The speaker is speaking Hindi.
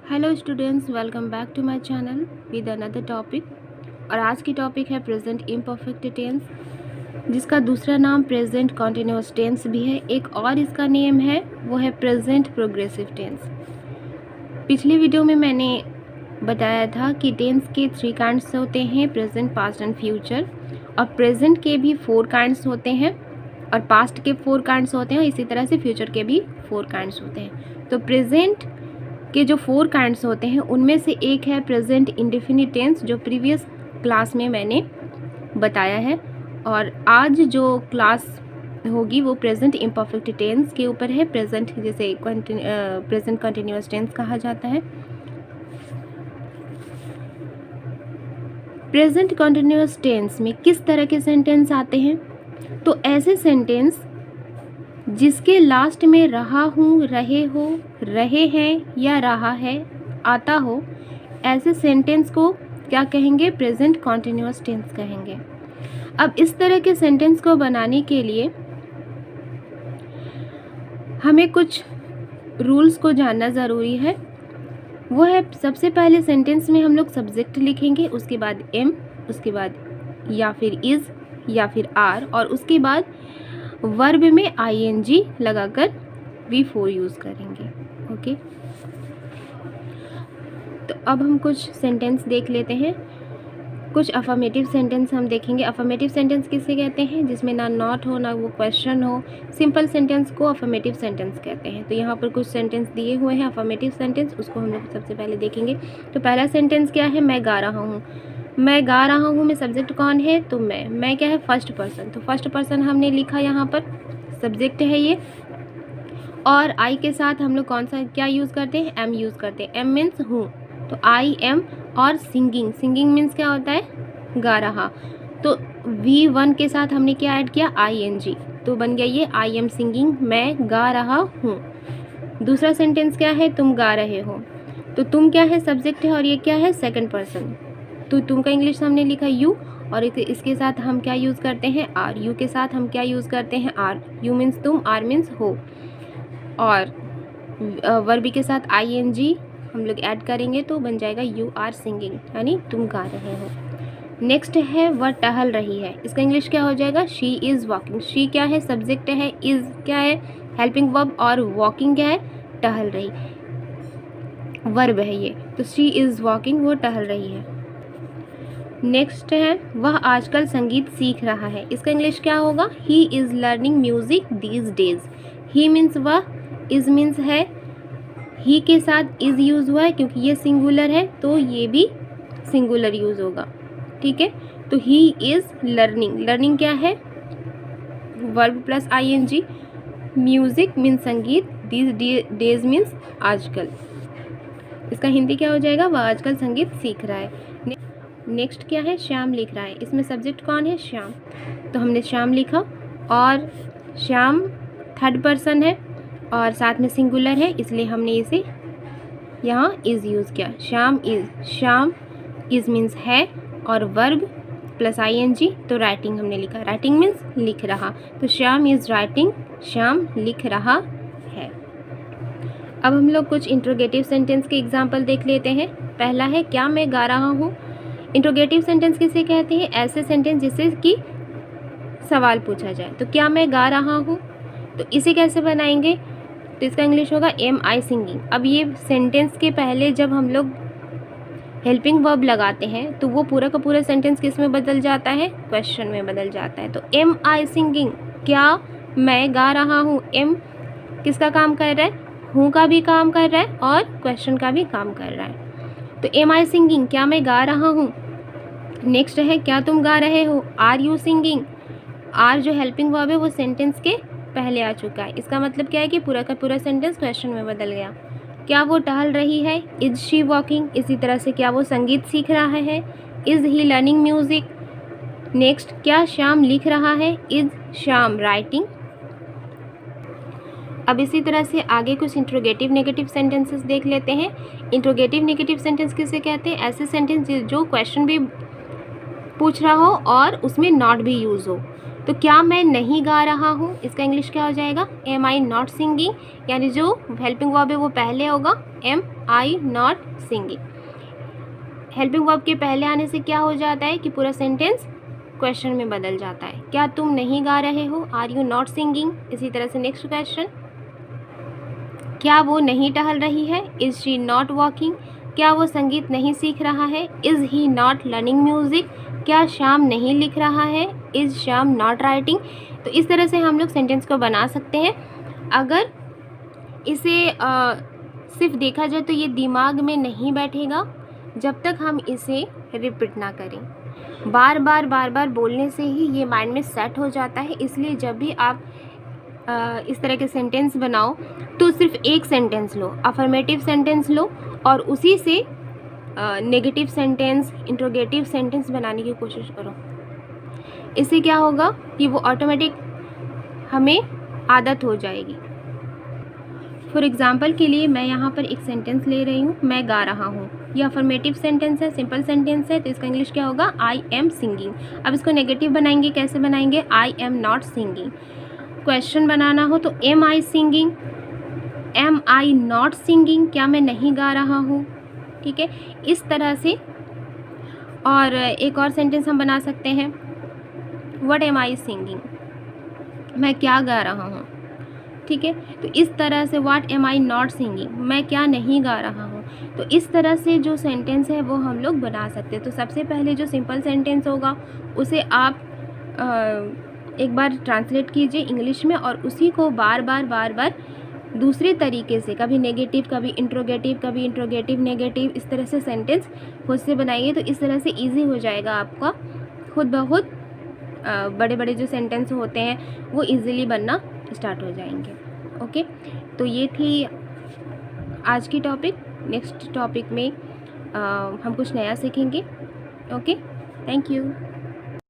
Hello students, welcome back to my channel with another topic. और आज की टॉपिक है प्रेजेंट इम्परफेक्ट टेंस, जिसका दूसरा नाम प्रेजेंट कॉन्टिन्यूअस टेंस भी है। एक और इसका नेम है, वो है प्रेजेंट प्रोग्रेसिव टेंस। पिछली वीडियो में मैंने बताया था कि टेंस के 3 काइंड्स होते हैं, प्रेजेंट, पास्ट एंड फ्यूचर। और प्रेजेंट के भी 4 काइंड्स होते हैं और पास्ट के 4 काइंड्स होते हैं। इसी तरह से फ्यूचर के भी 4 काइंड्स होते हैं। तो प्रेजेंट के जो 4 काइंड्स होते हैं उनमें से एक है प्रेजेंट इंडेफिनिट टेंस, जो प्रीवियस क्लास में मैंने बताया है। और आज जो क्लास होगी वो प्रेजेंट इम्परफेक्ट टेंस के ऊपर है। प्रेजेंट जैसे प्रेजेंट कंटिन्यूअस टेंस कहा जाता है। प्रेजेंट कंटिन्यूअस टेंस में किस तरह के सेंटेंस आते हैं? तो ऐसे सेंटेंस जिसके लास्ट में रहा हूँ, रहे हो, रहे हैं या रहा है आता हो, ऐसे सेंटेंस को क्या कहेंगे? प्रेजेंट कॉन्टिन्यूअस टेंस कहेंगे। अब इस तरह के सेंटेंस को बनाने के लिए हमें कुछ रूल्स को जानना ज़रूरी है। वो है, सबसे पहले सेंटेंस में हम लोग सब्जेक्ट लिखेंगे, उसके बाद एम, उसके बाद या फिर इज़ या फिर आर, और उसके बाद वर्ब में आईएनजी लगाकर V4 यूज़ करेंगे। ओके, तो अब हम कुछ सेंटेंस देख लेते हैं। कुछ अफर्मेटिव सेंटेंस हम देखेंगे। अफर्मेटिव सेंटेंस किसे कहते हैं? जिसमें ना नॉट हो ना वो क्वेश्चन हो। सिंपल सेंटेंस को अफर्मेटिव सेंटेंस कहते हैं। तो यहाँ पर कुछ सेंटेंस दिए हुए हैं अफर्मेटिव सेंटेंस, उसको हम लोग सबसे पहले देखेंगे। तो पहला सेंटेंस क्या है? मैं गा रहा हूँ। मैं गा रहा हूँ में सब्जेक्ट कौन है? तो मैं क्या है? First person. तो फर्स्ट पर्सन हमने लिखा, यहाँ पर सब्जेक्ट है ये। और आई के साथ हम लोग कौन सा क्या यूज़ करते हैं? एम यूज़ करते हैं। एम मीन्स हूँ, तो आई एम। और सिंगिंग, सिंगिंग मीन्स क्या होता है? गा रहा। तो V1 के साथ हमने क्या ऐड किया? ING, तो बन गया ये आई एम सिंगिंग, मैं गा रहा हूँ। दूसरा सेंटेंस क्या है? तुम गा रहे हो। तो तुम क्या है? सब्जेक्ट है, और ये क्या है? Second person. तो तुम का इंग्लिश हमने लिखा यू, और इसके साथ हम क्या यूज़ करते हैं? आर। यू के साथ हम क्या यूज़ करते हैं? आर। यू मीन्स तुम, आर मीन्स हो। और वर्ब के साथ ING हम लोग ऐड करेंगे तो बन जाएगा यू आर सिंगिंग, यानी तुम गा रहे हो। नेक्स्ट है वह टहल रही है। इसका इंग्लिश क्या हो जाएगा? She is walking. शी क्या है? सब्जेक्ट है। इज़ क्या है? Helping verb. और वॉकिंग क्या है? टहल रही, वर्ब है ये। तो शी इज़ वॉकिंग, वो टहल रही है। नेक्स्ट है वह आजकल संगीत सीख रहा है। इसका इंग्लिश क्या होगा? He is learning music these days. He means वह, इज़ मीन्स है। ही के साथ इज़ यूज़ हुआ है क्योंकि ये सिंगुलर है, तो ये भी सिंगुलर यूज़ होगा। ठीक है, तो ही इज़ लर्निंग। लर्निंग क्या है? Verb plus ING। Music means संगीत, दीज डेज मीन्स आजकल। इसका हिंदी क्या हो जाएगा? वह आजकल संगीत सीख रहा है। नेक्स्ट क्या है? श्याम लिख रहा है। इसमें सब्जेक्ट कौन है? श्याम। तो हमने श्याम लिखा, और श्याम थर्ड पर्सन है और साथ में सिंगुलर है, इसलिए हमने इसे यहाँ इज़ यूज़ किया। Shyam is. Shyam is means है, और वर्ब प्लस ING, तो राइटिंग हमने लिखा। राइटिंग मीन्स लिख रहा। तो श्याम इज़ राइटिंग, श्याम लिख रहा है। अब हम लोग कुछ इंट्रोगेटिव सेंटेंस के एग्जाम्पल देख लेते हैं। पहला है क्या मैं गा रहा हूँ। इंट्रोगेटिव सेंटेंस किसे कहते हैं? ऐसे सेंटेंस जिससे कि सवाल पूछा जाए। तो क्या मैं गा रहा हूँ, तो इसे कैसे बनाएंगे? तो इसका इंग्लिश होगा एम आई सिंगिंग। अब ये सेंटेंस के पहले जब हम लोग हेल्पिंग वर्ब लगाते हैं तो वो पूरा का पूरा सेंटेंस किस में बदल जाता है? क्वेश्चन में बदल जाता है। तो एम आई सिंगिंग, क्या मैं गा रहा हूँ। एम किसका काम कर रहा है? हूँ का भी काम कर रहा है और क्वेश्चन का भी काम कर रहा है। तो एम आई सिंगिंग, क्या मैं गा रहा हूँ। नेक्स्ट है क्या तुम गा रहे हो। Are you singing. आर जो हेल्पिंग वर्ब है वो सेंटेंस के पहले आ चुका है। इसका मतलब क्या है कि पूरा का पूरा सेंटेंस क्वेश्चन में बदल गया। क्या वो टहल रही है? Is she walking. इसी तरह से क्या वो संगीत सीख रहा है? Is he learning music. Next, क्या श्याम लिख रहा है? Is Shyam writing. अब इसी तरह से आगे कुछ इंट्रोगेटिव नेगेटिव सेंटेंसेस देख लेते हैं। इंट्रोगेटिव नेगेटिव सेंटेंस किसे कहते हैं? ऐसे सेंटेंस जो क्वेश्चन भी पूछ रहा हो और उसमें नॉट भी यूज़ हो। तो क्या मैं नहीं गा रहा हूँ, इसका इंग्लिश क्या हो जाएगा, एम आई नॉट सिंगिंग, यानी जो हेल्पिंग वर्ब है वो पहले होगा, am I not singing. Helping verb के पहले आने से क्या हो जाता है कि पूरा सेंटेंस क्वेश्चन में बदल जाता है। क्या तुम नहीं गा रहे हो, आर यू नॉट सिंगिंग। इसी तरह से नेक्स्ट क्वेश्चन, क्या वो नहीं टहल रही है, इज़ शी नॉट वॉकिंग। क्या वो संगीत नहीं सीख रहा है, is he not learning music. क्या श्याम नहीं लिख रहा है, इज़ श्याम नॉट राइटिंग। तो इस तरह से हम लोग सेंटेंस को बना सकते हैं। अगर इसे सिर्फ देखा जाए तो ये दिमाग में नहीं बैठेगा जब तक हम इसे रिपीट ना करें। बार बार बोलने से ही ये माइंड में सेट हो जाता है। इसलिए जब भी आप इस तरह के सेंटेंस बनाओ तो सिर्फ एक सेंटेंस लो, अफर्मेटिव सेंटेंस लो, और उसी से नेगेटिव सेंटेंस, इंट्रोगेटिव सेंटेंस बनाने की कोशिश करो। इससे क्या होगा कि वो ऑटोमेटिक हमें आदत हो जाएगी। फॉर एग्ज़ाम्पल के लिए मैं यहाँ पर एक सेंटेंस ले रही हूँ, मैं गा रहा हूँ। ये अफर्मेटिव सेंटेंस है, सिंपल सेंटेंस है, तो इसका इंग्लिश क्या होगा, आई एम सिंगिंग। अब इसको नेगेटिव बनाएंगे, कैसे बनाएंगे, I am not singing. Question बनाना हो तो am I singing, am I not singing, क्या मैं नहीं गा रहा हूँ। ठीक है, इस तरह से। और एक और सेंटेंस हम बना सकते हैं, व्हाट एम आई सिंगिंग, मैं क्या गा रहा हूँ। ठीक है, तो इस तरह से what am I not singing, मैं क्या नहीं गा रहा हूँ। तो इस तरह से जो सेंटेंस है वो हम लोग बना सकते हैं। तो सबसे पहले जो सिंपल सेंटेंस होगा उसे आप एक बार ट्रांसलेट कीजिए इंग्लिश में, और उसी को बार बार दूसरे तरीके से, कभी नेगेटिव, कभी इंट्रोगेटिव नेगेटिव, इस तरह से सेंटेंस खुद से बनाइए। तो इस तरह से ईजी हो जाएगा आपका, खुद ब खुद बड़े बड़े जो सेंटेंस होते हैं वो ईज़िली बनना स्टार्ट हो जाएंगे। ओके, तो ये थी आज की टॉपिक। नेक्स्ट टॉपिक में हम कुछ नया सीखेंगे। Okay, thank you.